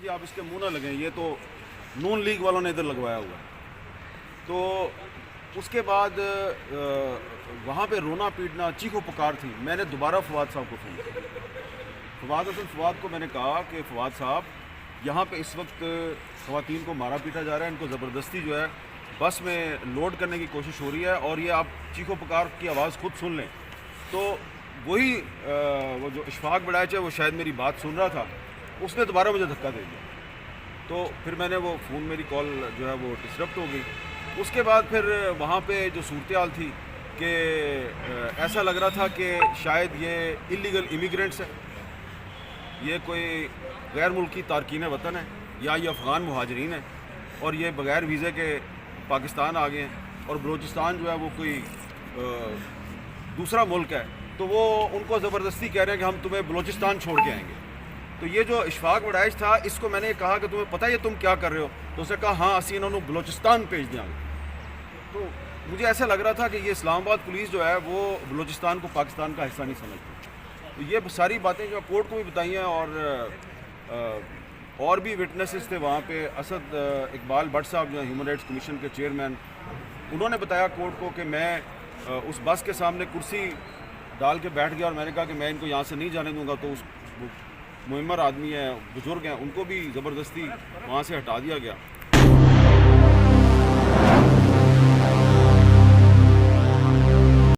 جی آپ اس کے منہ نہ لگیں، یہ تو نون لیگ والوں نے ادھر لگوایا ہوا ہے۔ تو اس کے بعد وہاں پہ رونا پیٹنا چیخ و پکار تھی۔ میں نے دوبارہ فواد صاحب کو فون کیا، فواد کو میں نے کہا کہ فواد صاحب یہاں پہ اس وقت خواتین کو مارا پیٹا جا رہا ہے، ان کو زبردستی جو ہے بس میں لوڈ کرنے کی کوشش ہو رہی ہے، اور یہ آپ چیخ و پکار کی آواز خود سن لیں۔ تو وہی وہ جو اشفاق بڑائچ ہے وہ شاید میری بات سن رہا تھا، اس نے دوبارہ مجھے دھکا دے دیا۔ تو پھر میں نے وہ فون، میری کال جو ہے وہ ڈسرپٹ ہو گئی۔ اس کے بعد پھر وہاں پہ جو صورتحال تھی کہ ایسا لگ رہا تھا کہ شاید یہ اللیگل امیگرینٹس ہیں، یہ کوئی غیر ملکی تارکین وطن ہے، یا یہ افغان مہاجرین ہیں، اور یہ بغیر ویزے کے پاکستان آ گئے ہیں، اور بلوچستان جو ہے وہ کوئی دوسرا ملک ہے، تو وہ ان کو زبردستی کہہ رہے ہیں کہ ہم تمہیں بلوچستان چھوڑ کے آئیں گے۔ تو یہ جو اشفاق بڑائچ تھا، اس کو میں نے کہا کہ تمہیں پتہ ہے تم کیا کر رہے ہو؟ تو اس نے کہا ہاں اسی انہوں نے بلوچستان بھیج دیا۔ تو مجھے ایسا لگ رہا تھا کہ یہ اسلام آباد پولیس جو ہے وہ بلوچستان کو پاکستان کا حصہ نہیں سمجھتی۔ تو یہ ساری باتیں جو کورٹ کو بھی بتائی ہیں، اور بھی وٹنسز تھے وہاں پہ۔ اسد اقبال بٹ صاحب جو ہیں ہیومن رائٹس کمیشن کے چیئرمین، انہوں نے بتایا کورٹ کو کہ میں اس بس کے سامنے کرسی ڈال کے بیٹھ گیا، اور میں نے کہا کہ میں ان کو یہاں سے نہیں جانے دوں گا۔ تو اس معمر آدمی ہیں، بزرگ ہیں، ان کو بھی زبردستی وہاں سے ہٹا دیا گیا۔